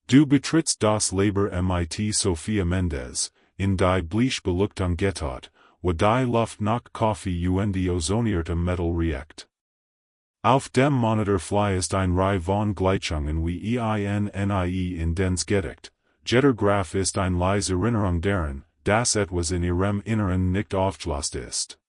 Du betrittst das Labor mit Sophia Mendez, in die Bleich Beleuchtung getot, wo die Luft nach Kaffee und ozoniertem Metal riecht. Auf dem Monitor fliest ein Reihe von Gleichungen wie nie in dens Gedicht. Jeder Graph ist ein leise Erinnerung daran, dass etwas in ihrem Inneren nicht aufgelöst ist.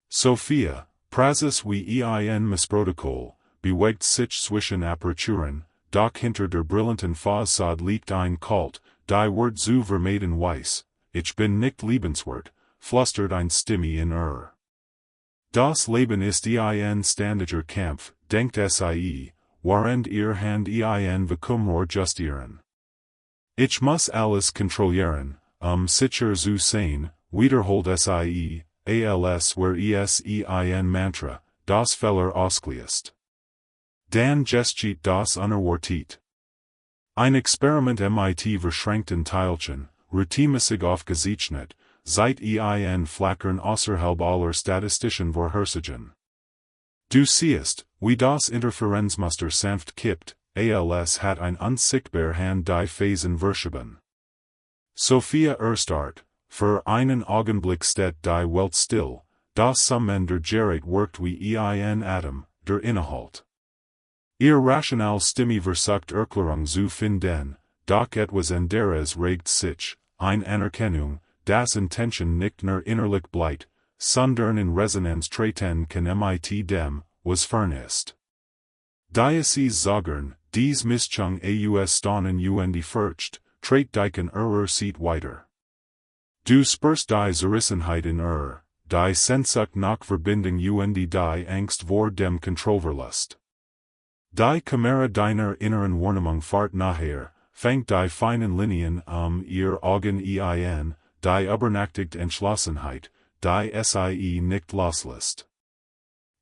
Sophia, Praxis wie ein Missprotokoll, bewegt sich zwischen Aperturen, doch hinter der brillanten Fassade liegt ein Kult, die Wort zu vermeiden weiß, ich bin nicht liebenswert, flüstert ein Stimme in Das Leben ist ein ständiger Kampf, denkt sie, während ihr Hand ein Vakuumrohr justieren. Ich muss alles kontrollieren, sicher zu sein, wiederholt sie, als wär es ein Mantra, das Feller ausgelöst. Dann geschieht das unerwartet. Ein Experiment mit verschränkten Teilchen, routinemäßig aufgezeichnet, seit ein Flackern außerhalb aller statistischen Vorhersagen. Du siehst, wie das Interferenzmuster sanft kippt, als hat ein unsichtbar Hand die Phasen verschoben. Sophia erstarrt, für einen Augenblick steht die Welt still, das Summen der Gerät wirkt wie ein Atom, der Inhalt. Ihr rational Stimme versucht Erklärung zu finden, doch etwas anderes regt sich, eine Anerkennung, das Intention nicht nur innerlich bleibt, sondern in Resonanz treten kann mit dem, was fern ist. Dies sagen, dies Mischung aus Stonnen und Furcht, tret diken sieht weiter. Du spürst die Zerrissenheit in die Sehnsucht nach Verbindung und die Angst vor dem Kontrollverlust. Die Kamera deiner inneren Wahrnehmung fahrt nachher, fängt die feinen Linien ihr Augen ein, die übernachtigt Entschlossenheit, die sie nicht loslässt.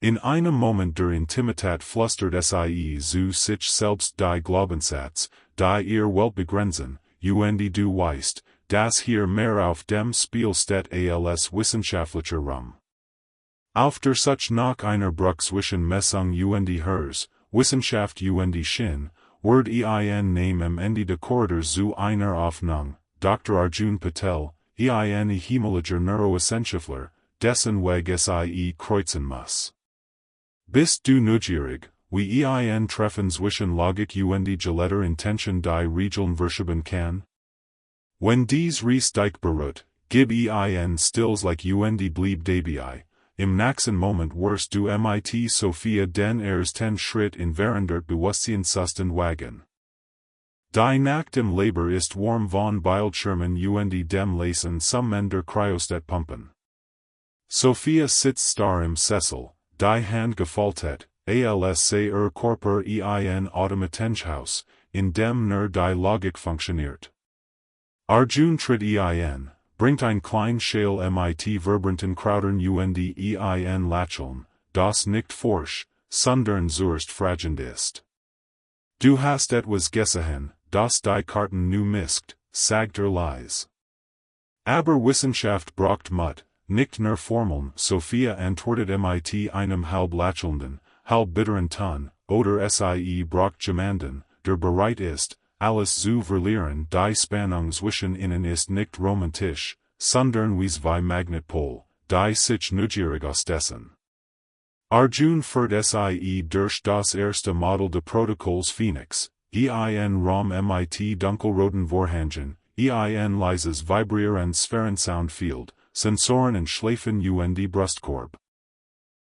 In einem Moment der Intimität flüstert sie zu sich selbst die Glaubenssatz, die ihr Welt begrenzen, und du weißt, dass hier mehr auf dem Spiel steht als wissenschaftlicher Raum. Auf der Suche nach einer Brücke zwischen Messung und Hers, Wissenschaft und Shin, wird ein Name am Ende des Korridors zu einer Aufnahme, Dr. Arjun Patel, ein ehemaliger Neurowissenschaftler, dessen Weg sie kreuzen muss. Bist du neugierig, wie ein Treffen zwischen Logik und geletter Intention die Regeln verschieben kann? Wenn dies Ries dich beruht, gib ein stills like und blieb dabei. Im nächsten Moment wirst du mit Sophia den ersten Schritt in verändert Bewusstseinsustand wagen. Die Nacht im Labor ist warm von Bildschirmen und dem Lesen Summen der Cryostat-Pumpen. Sophia sitzt starr im Sessel, die Hand gefaltet, als sei Körper ein Automatenhaus, in dem nur die Logik funktioniert. Arjun tritt ein, bringt ein klein Schale mit vibrantern Krautern und ein Lächeln, das nicht forsch, sondern zurst fragend ist. Du hast etwas gesehen, das die Karten nu misst, sagt leise. Aber Wissenschaft braucht Mut, nicht nur Formeln, Sophia antwortet mit einem halb lächelnden, halb bitteren Ton, oder sie braucht jemanden, der bereit ist, alles zu verlieren, die Spannung zwischen ihnen ist nicht romantisch, sondern wie zwei Magnetpol, die sich neugierig ausdessen. Arjun führt sie durch das erste Model des Protokolls Phoenix, ein Raum mit dunkelroten Vorhängen, ein leises Vibrieren Sphärensoundfield, Sensoren und Schläfen und Brustkorb.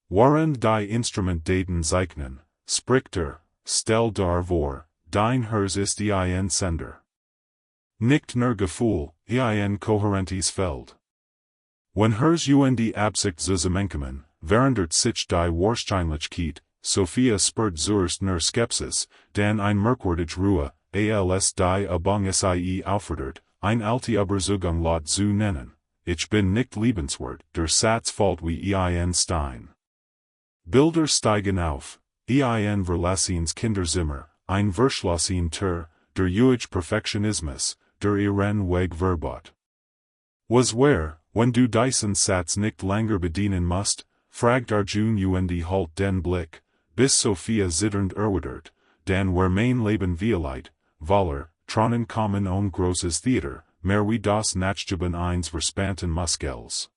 Während die Instrumentdaten zeichnen, spricht stell dar vor, dein Herz ist ein Sender. Nicht nur Gefühl, ein kohärentes Feld. Wenn Herz und Absicht zusammenkommen, verändert sich die Wahrscheinlichkeit, Sophia spürt zuerst nur Skepsis, dann ein merkwürdig Ruhe, als die Übung sie auffordert, ein alte Überzeugung laut zu nennen. Ich bin nicht liebenswert, der Satz fällt wie ein Stein. Bilder steigen auf, ein verlassenes Kinderzimmer, ein verschlossen Tür, der Juge Perfektionismus, der ihren Weg verbot. Was wär, wenn du diesen Satz nicht länger bedienen musst, fragt Arjun und halt den Blick, bis Sophia zitternd erwidert, dann wär mein Leben violeit, Waller, tronnen kommen on grosses Theater, mehr wie das Nachgeben eins verspanten Muskels.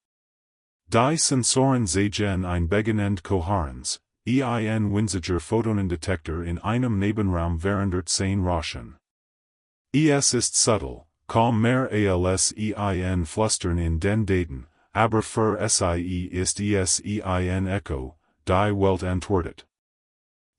Die Sensoren sehen ein beginnend Kohärenz, ein winziger Photonendetektor in einem Nebenraum verändert sein Rauschen. Es ist subtle, kaum mehr als ein Flüstern in den Daten, aber für sie ist es ein Echo, die Welt antwortet.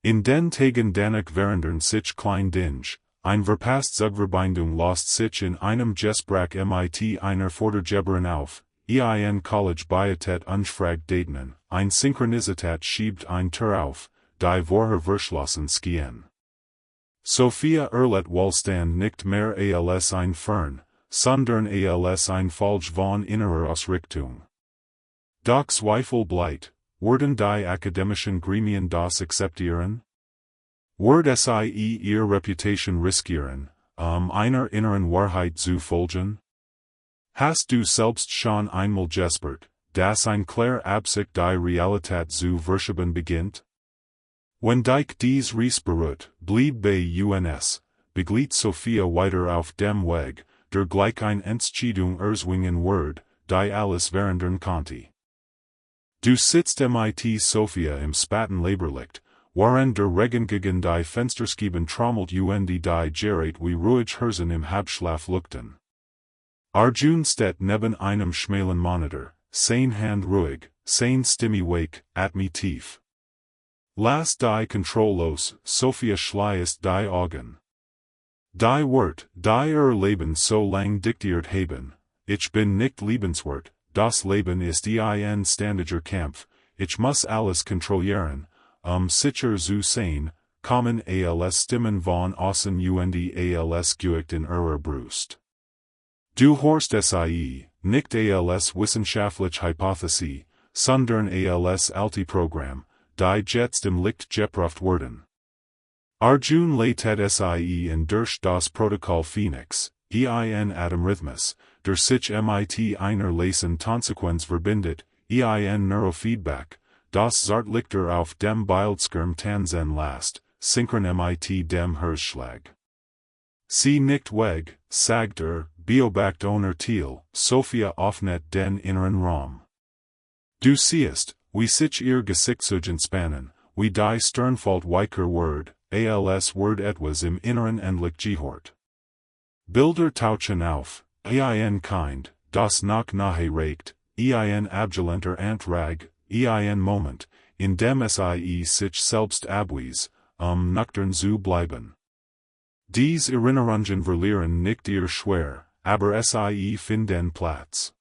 In den Tagen danach verändern sich klein Dinge, ein verpasst Zugverbindung lost sich in einem Gespräch mit einer Vordergeberin auf, ein College Biotet unfragt Daten, ein Synchronizität schiebt ein Tür auf, die vorher verschlossen skien. Sophia Erlet Wohlstand nicht mehr als ein Fern, sondern als ein Falsch von innerer Ausrichtung. Doch Zweifel bleibt, werden die akademischen Gremien das akzeptieren? Wird sie ihre Reputation riskieren, einer inneren Wahrheit zu folgen? Hast du selbst schon einmal gespürt, dass ein klare Absicht die Realität zu verschieben beginnt? Wenn dich dies Ries beruht, blieb bei uns, beglied Sophia weiter auf dem Weg, der gleich ein Entscheidung erzwingen wird, die alles verändern konnte. Du sitzt mit Sophia im späten Leberlicht, während der Regen gegen die Fensterscheiben trommelt und die Gerät wie ruhig Hirsen im Halbschlaf lugten. Arjun steht neben einem schmalen Monitor, sein Hand ruhig, sein Stimme wake, atme tief. Lass die Kontrollos, Sophia schließt die Augen. Die Wort, die Leben so lang diktiert haben, ich bin nicht liebenswert, das Leben ist ein ständiger Kampf, ich muss alles kontrollieren, sicher zu sein, kommen als Stimmen von außen und als Geücht in ihrer Brust. Du hörst sie, nicht als wissenschaftliche Hypothesie, sondern als alte Programm, die jetzt im Licht geprüft werden. Arjun leitet sie in durch das Protokoll Phoenix, ein Atemrhythmus, der sich mit einer leisen Konsequenz verbindet, ein Neurofeedback, das Zartlichter auf dem Bildschirm tanzen lässt, synchron mit dem Herzschlag. Sie nicht weg, sagt beobacht ohne Ziel, Sophia öffnet den inneren Raum. Du siehst, wie sich ihr Gesichtszug entspannen, wie die Sternfalt weicher wird, als wird etwas im Inneren endlich gehört. Bilder tauchen auf, ein Kind, das nach nahe reicht, ein abgelenter Antrag, ein Moment, in dem sie sich selbst abwies, nüchtern zu bleiben. Dies Erinnerungen verlieren nicht ihr schwer, aber sie finden Platz.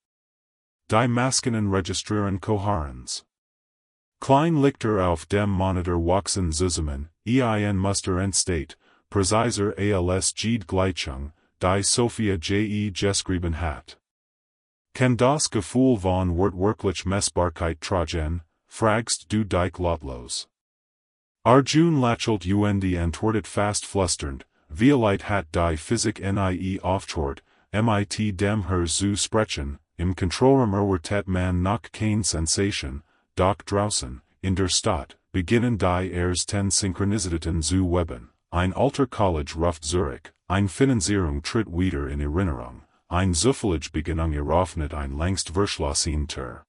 Die Maskinen registrieren Kohärenz. Klein Lichter auf dem Monitor wachsen zusammen, ein Muster entsteht, präziser als jede Gleichung, die Sophia geschrieben hat. Kann das Gefühl von wirklich Messbarkeit tragen, fragst du dich lautlos. Arjun lächelt und antwortet fast flüsternd, vielleicht hat die Physik nie aufgehört, mit dem zu sprechen, im Kontrollraum erwartet man noch keine Sensation, doch draußen, in der Stadt, beginnen die ersten Synchronizitäten zu weben, ein alter College ruft Zurich, ein Finanzierung tritt wieder in Erinnerung, ein zufällig Beginnung eröffnet ein längst verschlossen Tür.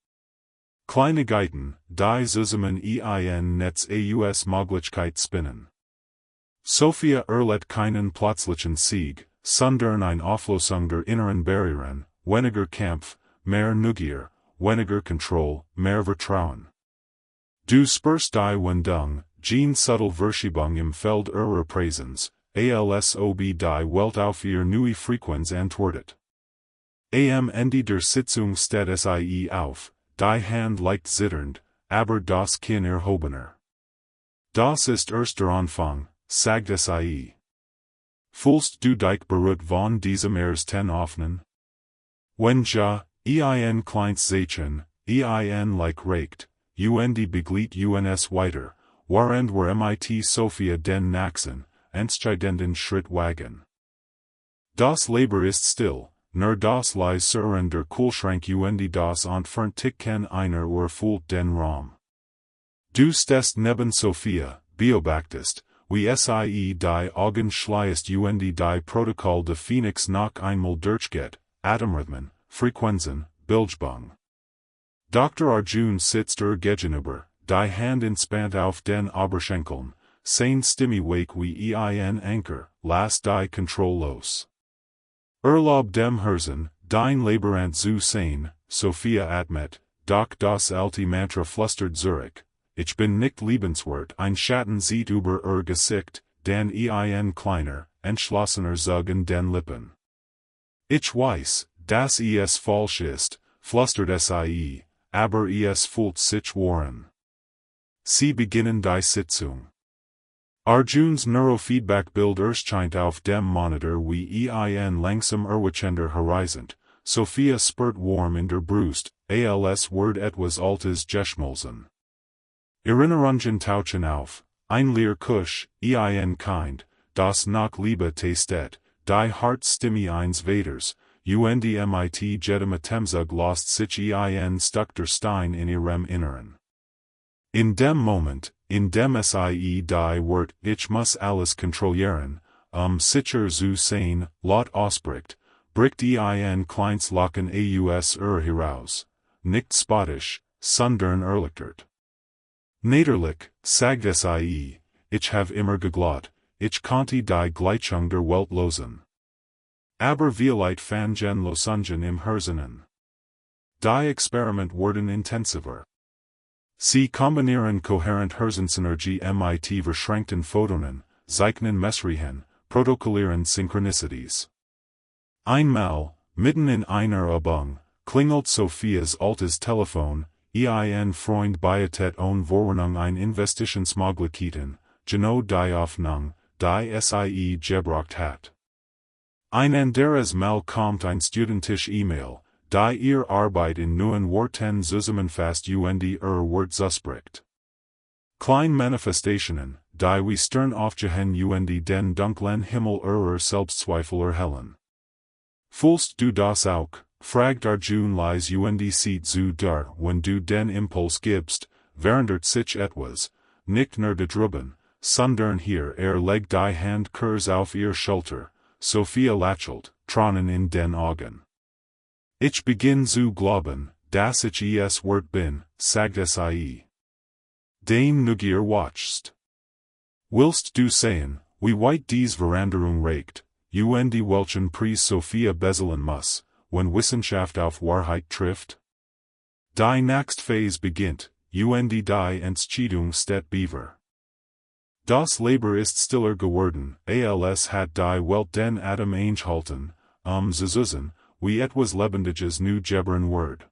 Kleinigkeiten, die zusammen ein Netz aus Möglichkeit spinnen. Sophia erlet keinen plötzlichen Sieg, sondern ein Auflösung der inneren Barrieren, weniger Kampf, mehr Neugier, weniger Kontrolle, mehr Vertrauen. Du spürst die Wendung, Jean subtle Verschiebung im Feld ihrer Präsenz, als ob die Welt auf ihr neue Frequenz antwortet. Am Ende der Sitzung steht sie auf, die Hand leicht zitternd, aber das Kinn erhobener. Das ist erst der Anfang, sagt sie. Fühlst du dich beruhigt von diesem ersten Öffnen? Wenn ja, ein kleines Zeichen, ein like reicht, und beglied uns weiter, während wir mit Sophia den nächsten, entscheidenden Schritt wagen. Das Leben ist still, nur das leise in der Kühlschrank und das entfernt Ticken einer fühlt den Raum. Du stehst neben Sophia, beobachtest, wie sie die Augen schließt und die Protokoll de Phoenix nach einmal durchgeht, Atemrhythmen, Frequenzen, Bildgebung. Dr. Arjun sitzt gegenüber, die Hand entspannt auf den Oberschenkeln, seine Stimme wake wie ein Anker, lass die Kontrolle los. Erlaub dem Herzen, dein Laborant zu sein, Sophia atmet, doch das alte Mantra flüstert zurück. Ich bin nicht liebenswert, ein Schatten sieht über Gesicht, den ein kleiner, entschlossener Zug in den Lippen. Ich weiß, dass es falsch ist, flüstert sie, aber es fühlt sich wahren. Sie beginnen die Sitzung. Arjuns Neurofeedback-Bild erscheint auf dem Monitor wie ein langsam erwachender Horizont, Sophia spürt warm in der Brust, als Word etwas Altes geschmolzen. Erinnerungen tauchen auf, ein leer Kusch, ein Kind, das nach Liebe tastet, die Herzstimme eines Vaters, und mit jedem Atemzug lost sich ein Stück der Stein in ihrem Inneren. In dem Moment, in dem sie die Wort ich muss alles kontrollieren, sicher zu sein, laut ausbricht, bricht ein kleines Lachen aus heraus, nicht spottisch, sondern erleichtert. Naderlich, sagt sie, ich have immer geglaubt, ich konnte die Gleichung der Welt losen. Aber vielleicht fangen Losungen im Herzen. Die Experiment wurden intensiver. Sie kombinieren kohärent Herzensenergie mit verschränkten Photonen, zeichnen Messrichten, protokollieren Synchronicities. Einmal, mitten in einer Übung, klingelt Sophias altes Telefon, ein Freund bietet Vorwarnung ein Investitionsmöglichkeiten, genau die Hoffnung, die sie gebraucht hat. Ein anderes Mal kommt ein studentisch E-Mail, die ihr Arbeit in neuen Worten zusammenfasst und Wort zuspricht. Kleine Manifestationen, die wie stern aufgehen und den dunklen Himmel Selbstzweifel erhellen. Fühlst du das auch, fragt Arjun leise und sieht zu dir, wenn du den Impuls gibst, verändert sich etwas, nicht nur da drüben, sondern hier legt die Hand kurz auf ihr Schulter, Sophia lächelt, Tränen in den Augen. Ich beginn zu glauben, dass ich es wert bin, sagt sie. Dein Neugier watchst. Willst du sehen, wie weit dies Veränderung reicht, und welchen Preis Sophia bezahlen muss, wenn Wissenschaft auf Wahrheit trifft? Die nächste Phase beginnt, und die Entscheidung steht beaver. Das Leben ist stiller geworden, als hat die Welt den Atem eingehalten, zu suchen, wie etwas Lebendiges nu gebern wird.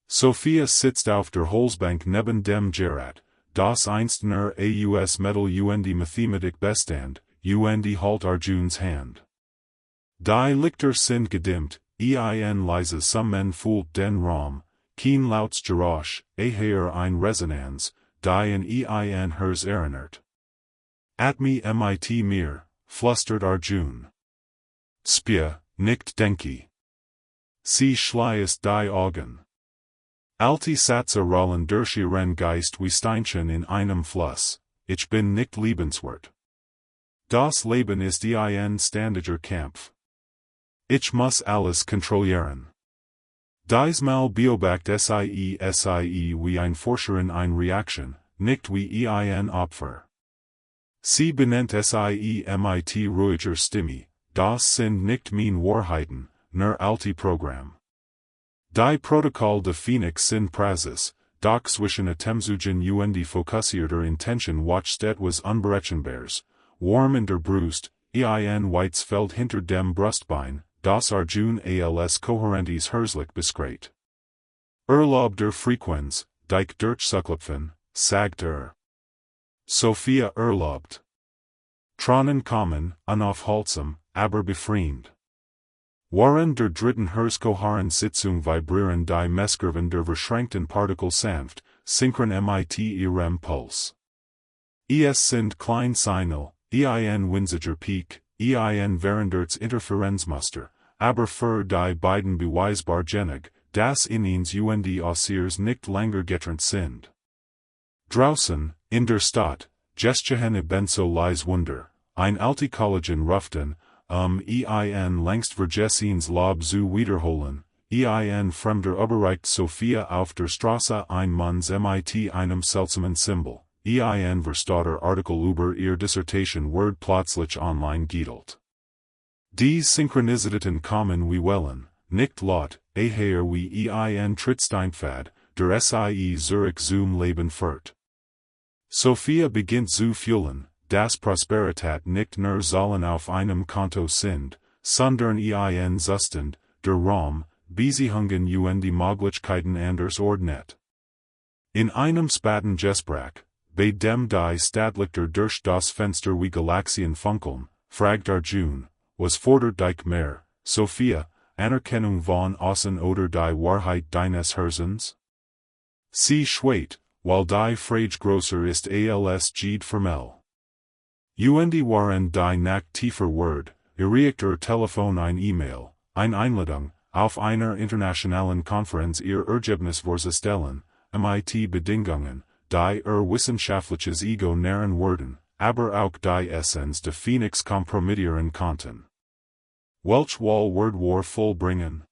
Sophia sitzt auf der Holzbank neben dem Gerät, das einst nur aus Metall und Mathematik bestand, und halt Arjuns Hand. Die Lichter sind gedimmt, ein leise Summen fühlt den Raum, kein lautes Geräusch, eher ein Resonanz, die in ein Herz erinnert. Atme mit mir, flüstert Arjun. Spie, nicht denke. Sie schließt die Augen. Alte Sätze rollen durch ihren Geist wie Steinchen in einem Fluss, ich bin nicht liebenswert. Das Leben ist ein ständiger Kampf. Ich muss alles kontrollieren. Diesmal beobachtet sie wie ein Forscher in eine Reaktion, nicht wie ein Opfer. Sie benennt sie mit ruhiger Stimme, das sind nicht meine Wahrheiten, nur alte Programm. Die Protokoll de Phoenix sind Praxis, doch zwischen Atemzügen und fokussierter Intention watcht etwas Unberechenbares, warm in der Brust, ein weites Feld hinter dem Brustbein, das Arjun als kohärentes Herzlich beschreibt. Erlaub der Frequenz, dich durchzuklopfen, sagt Sophia erlaubt. Tränen kommen, unaufhaltsam, aber befriedigend. Während der dritten Herzkohären Sitzung vibrieren die Messkurven der verschränkten Partikel sanft, synchron mit ihrem Puls. Es sind klein Signal, ein winziger Peak, ein verändert Interferenzmuster, aber für die beiden beweisbar genug, dass ihnen und Aussiers nicht länger getrennt sind. Draußen, in der Stadt, Gestgehen ebenso leis Wunder, ein Altikollegen Ruften, ein längst vergessens Lob zu wiederholen, ein fremder Oberreicht Sophia auf der Straße ein Manns mit einem seltsamen Symbol, ein Verstatter Artikel über ihr Dissertation Word plötzlich online giedelt. Dies Synchronisitäten kommen wie Wellen, nicht laut, eher wie ein Trittsteinpfad, der Sie Zurich zum Leben führt. Sophia beginnt zu fühlen, dass Prosperität nicht nur Zahlen auf einem Konto sind, sondern ein Zustand, der Raum, Beziehungen und die Möglichkeiten anders ordnet. In einem späten Gespräch, bei dem die Stadtlichter durch das Fenster wie Galaxien funkeln, fragt Arjun, was fordert dich mehr, Sophia, Anerkennung von außen oder die Wahrheit deines Herzens? Sie schweigt, weil die Frage größer ist als jede Formel. Und waren die Nacht tiefer Word, erreichter Telefon ein E-Mail, eine Einladung, auf einer internationalen Konferenz ihr Ergebnis vorzustellen, mit Bedingungen, die wissenschaftliches Ego nähren würden, aber auch die Essenz de Phoenix kompromittieren konnten. Welch Word war vollbringen?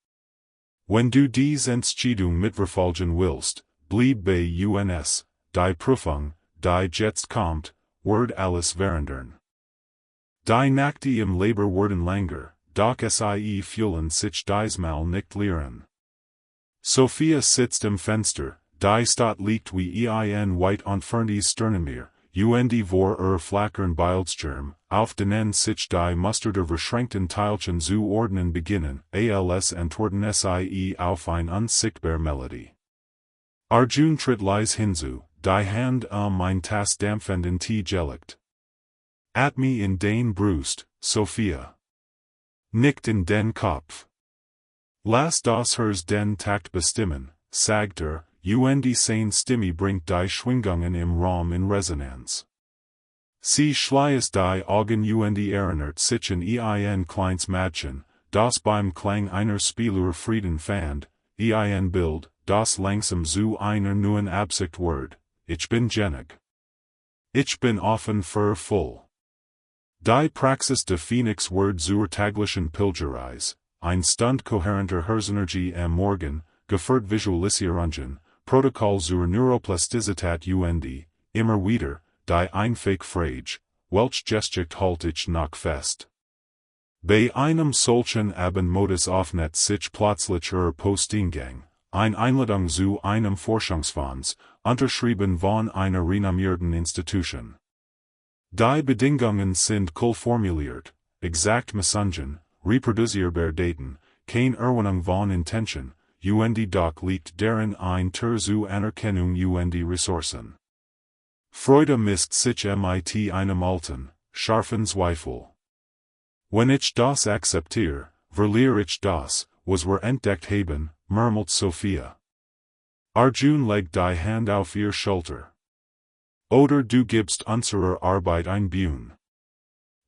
Wenn du dies Entscheidung mitverfolgen willst, blieb bei uns, die Prüfung, die jetzt kommt, wird alles verändern. Die Nächte im Leben werden länger, doch sie fühlen sich diesmal nicht leeren. Sophia sitzt im Fenster, die Stadt liegt wie ein weit entferntes Sternenmeer, und vor flackern Bildschirm, auf denen sich die Muster der verschränkten Teilchen zu ordnen beginnen, als antworten sie auf ein unsichtbar Melodie. Arjun tritt leis hinzu, die Hand mein Tas dampfenden Tee gelegt. At me in den Brust, Sophia. Nicht in den Kopf. Lass das Herz den Takt bestimmen, sagt und seine Stimme bringt die Schwingungen im Raum in Resonanz. Sie schließt die Augen und erinnert sich an ein kleines Mädchen, das beim Klang einer Spieluhr Frieden fand, ein Bild, das langsam zu einer neuen Absicht wird, ich bin genig. Ich bin offen für voll. Die Praxis de Phoenix wird zur täglichen Pilgerreise, ein Stund kohärenter Herzenergie am Morgen, geführt Visualisierungen, Protokoll zur Neuroplastizität und, immer wieder, die einfache Frage, welch Geschichte halt ich noch fest? Bei einem solchen Abendmodus öffnet sich plötzlich Postingang, eine Einladung zu einem Forschungsfonds, unterschrieben von einer renommierten Institution. Die Bedingungen sind cool formuliert, exakt Mesungen, reproduzierbar Daten, kein Erwähnung von Intention, und doch liegt darin ein Tür zu Anerkennung und Ressourcen. Freude misst sich mit einem alten, scharfen Zweifel. Wenn ich das akzeptiere, verliere ich das, was wir entdeckt haben, murmelt Sophia. Arjun legt die Hand auf ihr Schulter. Oder du gibst unserer Arbeit ein Bühn.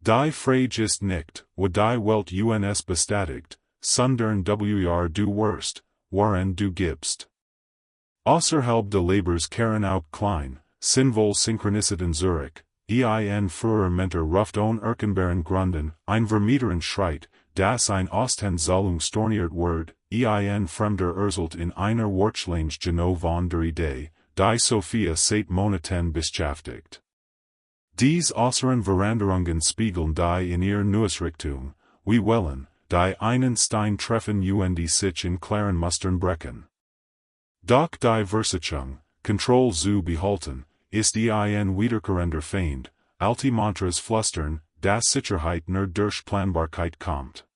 Die Frage ist nicht, wo die Welt uns bestätigt, sondern wr du wirst, woran du gibst. Außerhalb de Lebers Karen auch klein, sinnvoll Synchronicitäten Zurich, ein früher Mentor ruft on Erkenbaren Grunden, ein Vermieteren schreit, das ein Osthandzahlung storniert wird, ein Fremder erzählt in einer Wortschlange genau von der Idee, die Sophia seit Monaten beschäftigt. Dies äußeren Veränderungen spiegeln die in ihr Neuesrichtung, wie Wellen, die einen Stein treffen und sich in klaren Mustern brechen. Doch die Versicherung, Kontrolle zu behalten, ist ein wiederkehrender Feind, alte Mantras flüstern, dass Sicherheit nur durch Planbarkeit kommt.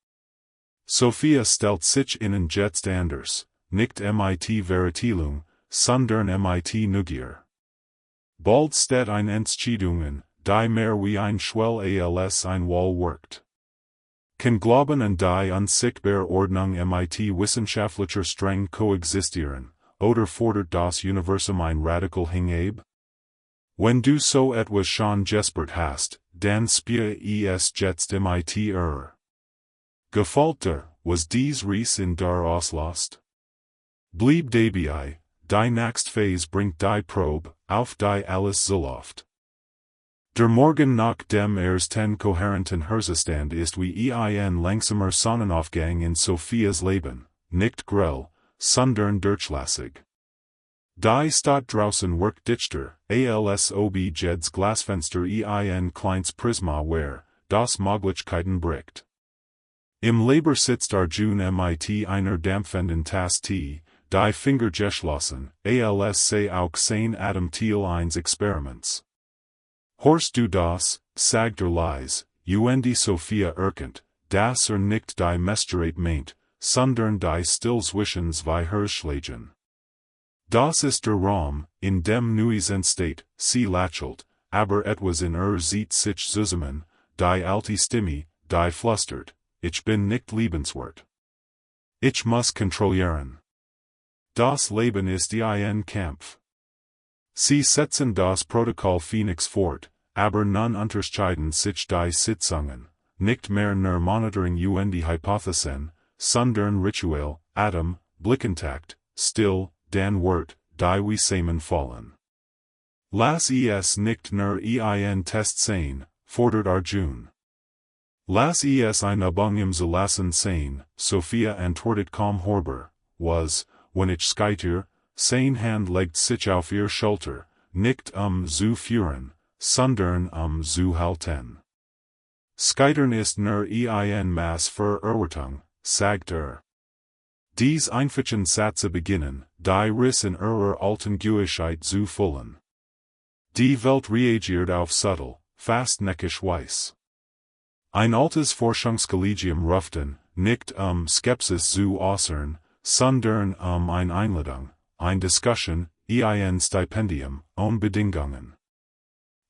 Sophia stellt sich innen jetzt anders, nicht mit Veritelung, sondern mit Neugier. Bald steht ein Entscheidungen, die mehr wie ein Schwell als ein Wall wirkt. Kann Glauben an die unsichtbare Ordnung mit wissenschaftlicher Streng koexistieren, oder fordert das Universum ein Radikal Hingabe? Wenn du so etwas schon gespürt hast, dann spüre es jetzt mit Gefällt dir, was dies Reis in der Auslast? Blieb dabei, die nächste Phase bringt die Probe, auf die alles zulaft. Der Morgen nach dem ersten kohärenten Herzenstand ist wie ein langsamer Sonnenaufgang in Sophias Leben, nicht grell, sondern durchlässig. Die Stadt draußen wirkt dichter, als ob jedes Glasfenster ein kleines Prisma wäre, das Möglichkeiten bricht. Im Labor sitzt Arjun mit einer dampfenden Tasse Tee, die Finger geschlossen, als sei auch sein Atem Teil eines Experiments. Horst du das, sagt leise, Sophia erkennt, dass nicht die Mesterate meint, sondern die still zwischen zwei Herzschlägen. Das ist der Raum, in dem Nuis entsteht, sie lächelt, aber etwas in sieht sich zusammen, die alte Stimme, die flüstert, ich bin nicht liebenswert. Ich muss kontrollieren. Das Leben ist ein Kampf. Sie setzen das Protokoll Phoenix fort, aber nun unterscheiden sich die Sitzungen, nicht mehr nur Monitoring Hypothesen, sondern Ritual, Atem, Blickkontakt, still, dan Wort, die wie zusammenfallen. Lass es nicht nur ein Test sein, fordert Arjun. Lass es ein Übung im Zulassen sein, Sophia antwortet kaum hörbar, was, wenn ich scheiter, sein Hand legt sich auf ihr Schulter, nicht zu führen, sondern zu halten. Scheitern ist nur ein Maß für Erwartung, sagt Dies einfachen Sätze beginnen, die Riss in ihrer alten Geuigkeit zu füllen. Die Welt reagiert auf subtle, fast neckisch Weise. Ein altes Forschungskollegium ruft nicht Skepsis zu äußern, sondern eine Einladung, eine Diskussion, ein Stipendium, ohne Bedingungen.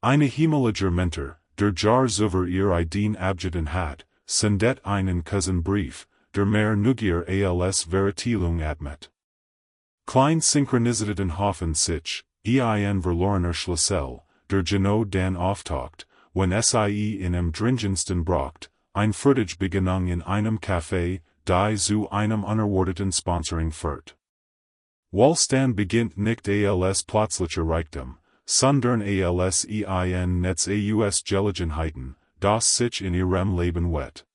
Eine himmlischer Mentor, der Jar über ihr Ideen abgetan hat, sendet einen Cousinbrief, der mehr Neugier als Veritelung atmet. Klein Synchronisitäten hoffen sich, ein verlorener Schlüssel, der genau dann auftaucht, wenn sie in dringendsten braucht, ein Freudige Begegnung in einem Café, die zu einem unerwarteten Sponsoring führt. Wohlstand beginnt nicht als plötzlicher Reichtum, sondern als ein Netz aus Gelegenheiten, das sich in ihrem Leben wet.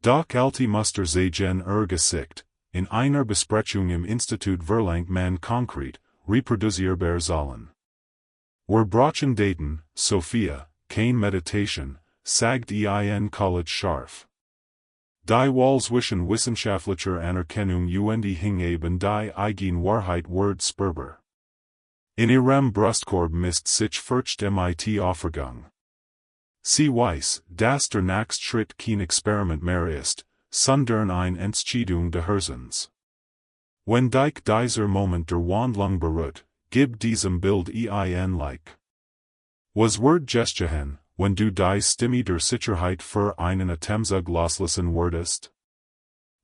Doch alte Muster sehen Gesicht, in einer Besprechung im Institut verlangt man konkret, reproduzierbar sollen. Wir brauchen Daten, Sophia, kein Meditation, sagt ein College scharf. Die Wahl zwischen wissenschaftlicher Anerkennung und Hingaben die eigen Wahrheit wird spürbar. In ihrem Brustkorb misst sich furcht mit Aufregung. Sie weiß, dass der nächste Schritt kein Experiment mehr ist, sondern eine Entscheidung des Herzens. Wenn dich dieser Moment der Wandlung berührt, gib diesem Bild ein Like. Was wird geschehen, wenn du die Stimme der Sicherheit für einen Atemzug loslassen würdest?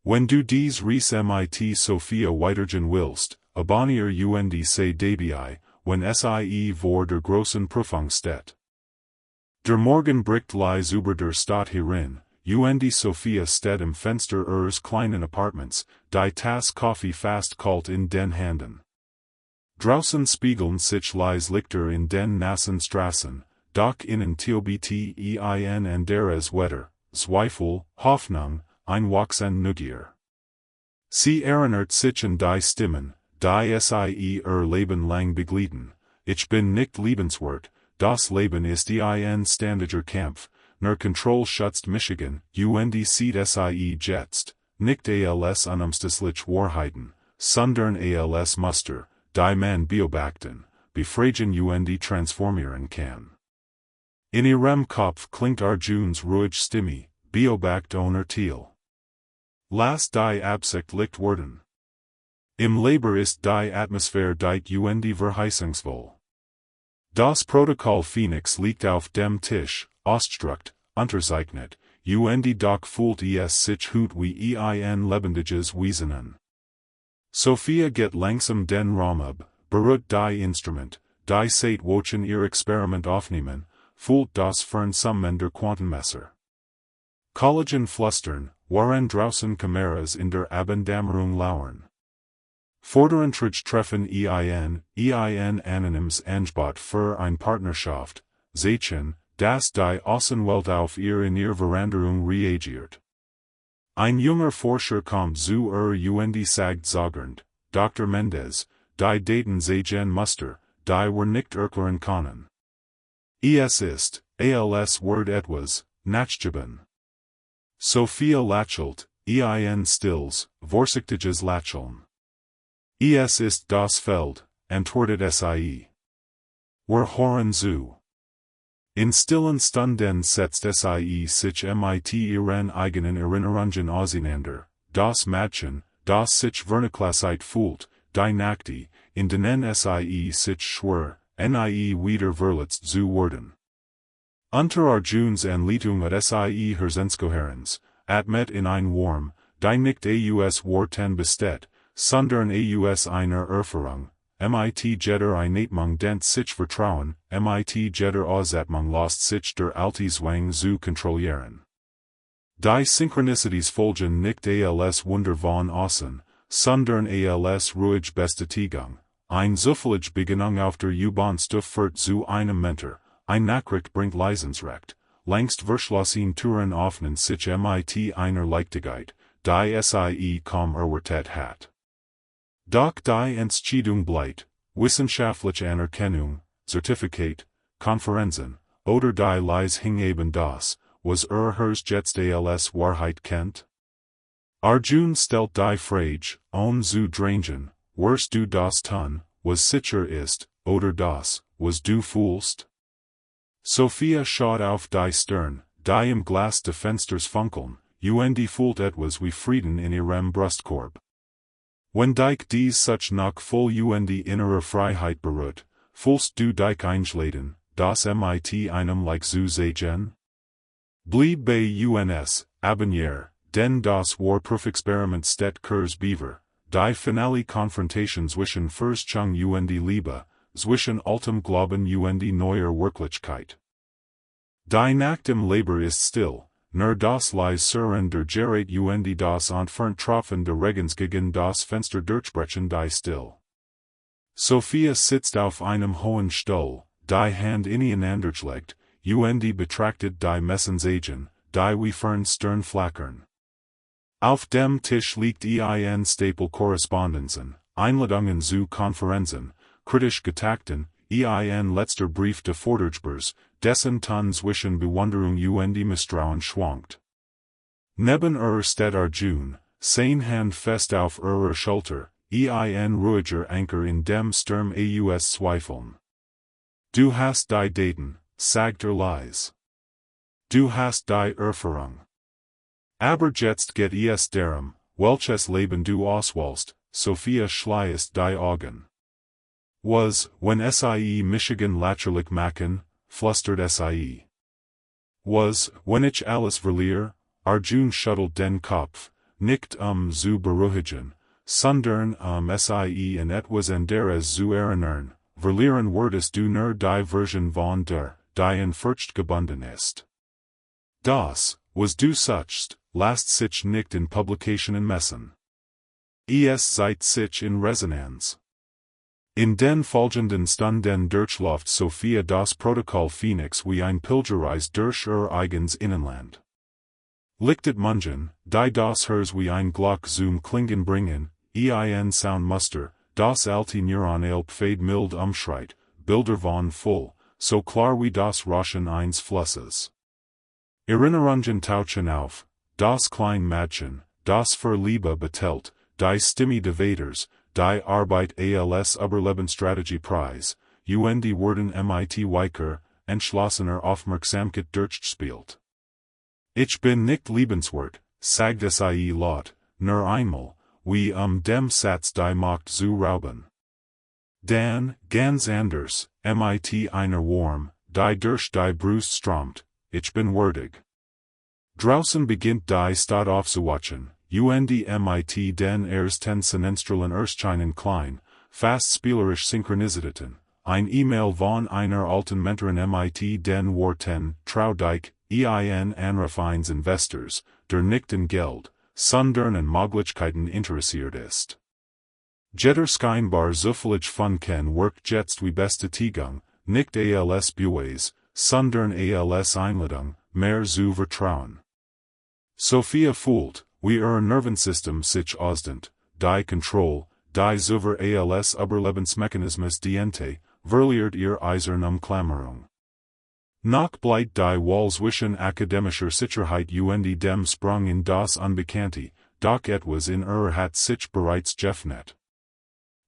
Wenn du dies Ries mit Sophia weitergehen willst, abonniere se dabei, wenn vor der großen Prüfung steht. Der Morgen bricht leise über der Stadt herein, Sophia steht im Fenster ihres kleinen Apartments, die Tasse Kaffee fast kalt in den Händen. Draußen spiegeln sich leise Lichter in den nassen Straßen, doch innen tobt ein anderes Wetter, Zweifel, Hoffnung, ein wachsende Neugier. Sie erinnert sich an die Stimmen, die ihr Leben lang begleiten, ich bin nicht liebenswert, das Leben ist ein ständiger Kampf, nur Kontroll schützt Michigan, sieht jetzt, nicht als unumstößliche Wahrheiten, sondern als Muster, die man beobachten, befragen transformieren kann. In ihrem Kopf klingt Arjuns ruhig Stimme, beobacht ohne Ziel. Lass die Absicht Licht werden. Im Labor ist die Atmosphäre die verheißungsvoll. Das Protokoll Phoenix liegt auf dem Tisch, ausgedruckt, unterzeichnet, doch fühlt es sich gut wie ein lebendiges Wesen an. Sophia geht langsam den Raum ab, berührt die Instrument, die seit Wochen ihr Experiment aufnehmen, fühlt das Fernsammen der Quantenmesser. Kollegen flüstern, waren draußen Kameras in der Abenddämmerung lauern. Forderenträge treffen ein anonymes Angebot für eine Partnerschaft, Zeichen, das die Außenwelt auf ihr Veranderung reagiert. Ein junger Forscher kommt zu und sagt sagernd, Dr. Mendez, die Daten sehen Muster, die wir nicht erklären können. Es ist, als Word etwas, nachgeben. Sophia lächelt, ein stilles, vorsichtiges Lächeln. Es ist das Feld, antwortet sie. Wir hören zu. In stillen Stunden setzt sie sich mit ihren eigenen Erinnerungen auseinander, das Mädchen, das sich vernachlässigt fühlt, die Nacht, in denen sie sich schwör, nie wieder verletzt zu werden. Unter Arjuns Anleitung at sie Herzenskoherens, atmet in ein Warm, die nicht aus Worten besteht, sondern aus einer Erfahrung, mit jeder Einatmung dent sich Vertrauen, mit jeder Ausatmung lässt sich der alte Zwang zu kontrollieren. Die Synchronicities folgen nicht als Wunder von außen, sondern als ruhige Bestätigung, ein zufällige Beginnung auf der U-Bahn-Stufe führt zu einem Mentor, ein Nachricht bringt Leidensrecht, längst verschlossene Türen öffnen sich mit einer Leichtigkeit, die sie kaum erwartet hat. Doch die Entscheidung bleibt, wissenschaftliche Anerkennung, Zertifikat, Konferenzen, oder die Leis hingeben das, was hers jetzt als Wahrheit kennt? Arjun stellt die Frage, zu drängen, wirst du das tun, was sicher ist, oder das, was du fühlst? Sophia schaut auf die Stirn, die im Glas des Fensters funkeln, und fühlt etwas wie Frieden in ihrem Brustkorb. Wenn dich dies such noch voll und innere Freiheit beruht, fühlst du dich eingeladen, das mit einem like zu sehen? Bleib bei uns, abonniere, denn das Warproof-Experiment steht kurz beaver, die finale Konfrontation zwischen Verchung und Liebe, zwischen altem Glauben und neuer Wirklichkeit. Die Nacht im Labor ist still, nur das Leise der Gerät und das entfernt Tropfen der Regens gegen das Fenster durchbrechen die still. Sophia sitzt auf einem hohen Stuhl, die Hand ineinander legt, und betrachtet die Messensagen, die wie fern Stern flackern. Auf dem Tisch liegt ein Stapel Korrespondenzen, Einladungen zu Konferenzen, kritisch getakten, ein letzter Brief des Vordergebers, dessen Ton zwischen Bewunderung und Misstrauen schwankt. Neben steht Arjun, seine Hand fest auf Schulter, ein ruhiger Anker in dem Sturm aus Zweifeln. Du hast die Daten, sagt leise. Du hast die Erfahrung. Aber jetzt geht es darum, welches Leben du auswählst, Sophia schließt die Augen. Was, wenn sie Michigan lächerlich machen, flüstert sie. Was, wenn ich alles verliere, Arjun schüttelt den Kopf, nicht zu beruhigen, sondern sie in etwas anderes zu erinnern, verlieren würdest du nur die Version von die in Furcht gebunden ist. Das, was du suchst, lässt sich nicht in Publikationen messen. Es zeigt sich in Resonanz. In den folgenden Stunden durchläuft Sophia das Protokoll Phoenix wie ein Pilgerreise durch ihr eigenes Innenland. Lichtet Mungen, die das hers wie ein Glock zum Klingen bringen, ein Soundmuster, das alte Neuron Pfad mild umschreit, Bilder von voll, so klar wie das Rauschen eines Flusses. Erinnerungen tauchen auf, das klein Mädchen, das für Liebe betelt, die Stimme des Vaters, die Arbeit als Überlebensstrategie Preis, und werden mit weicher, entschlossener Aufmerksamkeit durchgespielt. Ich bin nicht liebenswert, sagt sie laut, nur einmal, wie dem Satz die Macht zu rauben. Dann, ganz anders, mit einer Warm, die durch die Brust strömt, ich bin würdig. Draußen beginnt die Stadt aufzuwachen, und mit den ersten Sonnenstrahlen erscheinen klein, fast spielerisch Synchronizitäten, ein E-Mail von einer alten Mentorin mit den Worten, trau dich, ein Anruf eines Investors, der nicht in Geld, sondern in Möglichkeiten interessiert ist. Jeder scheinbar zufällig von Ken wirkt jetzt wie Bestätigung, nicht als Beweis, sondern als Einladung, mehr zu vertrauen. Sophia fühlt, wie ihr Nervensystem sich ausdehnt, die Kontrolle, die über als Überlebensmechanismus diente, verliert ihr eisern Umklammerung. Noch bleibt die Wahl zwischen akademischer Sicherheit und dem Sprung in das Unbekannte, doch etwas in hat sich bereits geöffnet.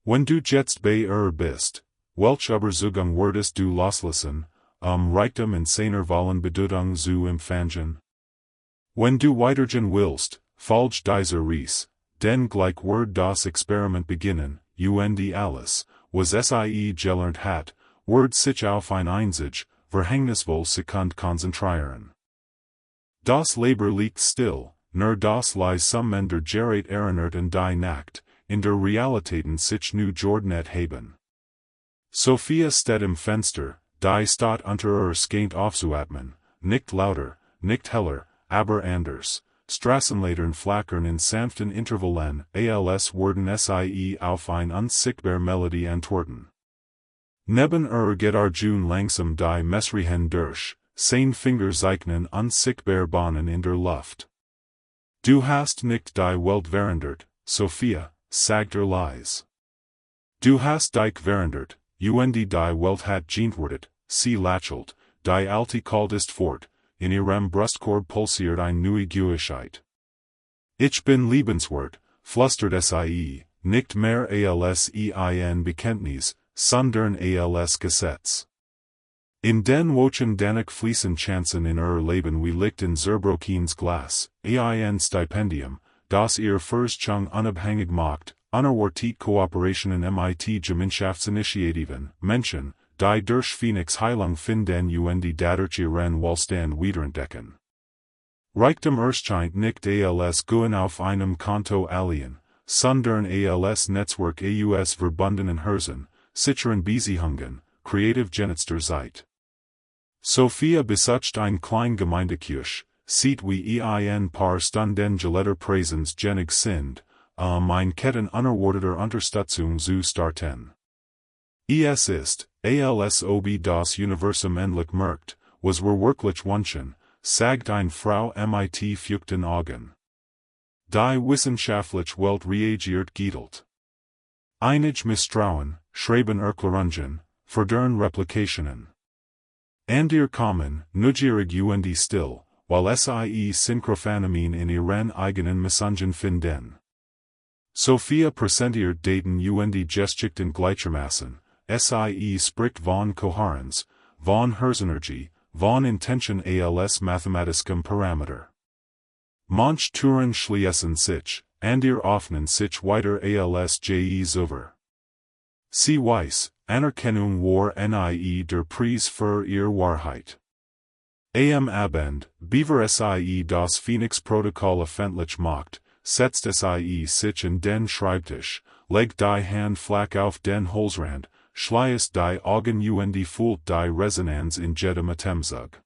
Wenn du jetzt bei bist, welche Überzeugung würdest du loslassen, Reichtum in seiner vollen Bedeutung zu empfangen? Wenn du weitergehen willst, folge dieser Reise, denn gleich wird das Experiment beginnen, und alles, was sie gelernt hat, wird sich auf ein einzig, verhängnisvoll Sekund konzentrieren. Das Leben liegt still, nur das Leisum der Gerät erinnert an die Nacht, in der Realitäten sich nu geordnet haben. Sophia steht im Fenster, die Stadt unter ihr Skant aufzuatmen, nicht lauter, nicht heller, aber anders. Straßenlatern flackern in sanften Intervallen, als werden sie auf ein unsichtbar Melodie antworten. Neben geht Arjun langsam die Messrihen durch, seine Finger zeichnen unsichtbar Bahnen in der Luft. Du hast nicht die Welt verändert, Sophia, sagt leise. Du hast dich verändert, und die Welt hat geantwortet, sie lächelt, die alte kalt ist fort, in ihrem Brustkorb pulsiert ein neue Gewissheit. Ich bin liebenswert, flüstert sie, nicht mehr als ein Bekenntnis, sondern als Gesetz. In den Wochen danach fließen Chancen in ihr Leben wie Licht in Zerbrochens Glas, ein Stipendium, das ihr Verschung unabhängig macht, unerwartet Kooperation in Gemeinschaftsinitiativen, Menschen, die durch Phoenix Heilung finden und dadurch ihren Wohlstand wiederentdecken. Reichtum erscheint nicht als Gewinn auf einem Konto allein, sondern als Netzwerk aus verbundenen Herzen, sicheren Beziehungen, kreativ genetster Zeit. Sophia besucht ein klein Gemeindekirche, sieht wie ein paar Stunden geletter Präsens genig sind, ein Ketten unerwarteter Unterstützung zu starten. Es ist, als ob das Universum endlich merkt, was wir wirklich wünschen, sagt eine Frau mit feuchten Augen. Die wissenschaftliche Welt reagiert gittelt. Einig Misstrauen, schreiben Erklärungen, verdern Replikationen. And ihr kommen, neugierig und still, weil sie Synchrophänomen in ihren eigenen Messungen finden. Sophia präsentiert Daten und Geschichten gleichermaßen, sie spricht von Kohärenz, von Herzenergie, von Intention als mathematischem Parameter. Manche Türen schließen sich, and ihr öffnen sich weiter als über. Sie weiß, Anerkennung war nie der Preis für ihr Wahrheit. Am Abend, bevor sie das Phoenix-Protokoll öffentlich macht, setzt sie sich in den Schreibtisch, legt die Hand flach auf den Holzrand, schließt die Augen und fühlt die Resonanz in jedem Atemzug.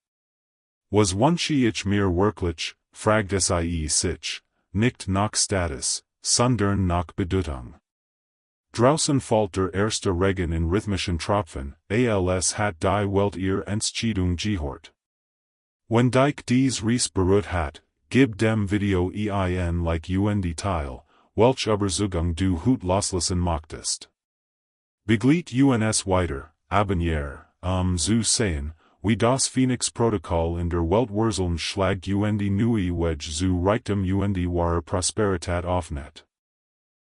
Was wünsche ich mir wirklich, fragt sie sich, nicht nach Status, sondern nach Bedeutung. Draußen fällt der erste Regen in rhythmischen Tropfen, als hat die Welt ihr Entscheidung gehört. Wenn dich dies Reis berührt hat, gib dem Video ein Like und Teil, welch Überzeugung du hut loslassen möchtest. Begleit uns weiter, abonniere, zu sehen, wie das Phoenix-Protokoll in der Welt wurzeln schlägt und neue Wege zu Reichtum und wahrer Prosperität aufnet.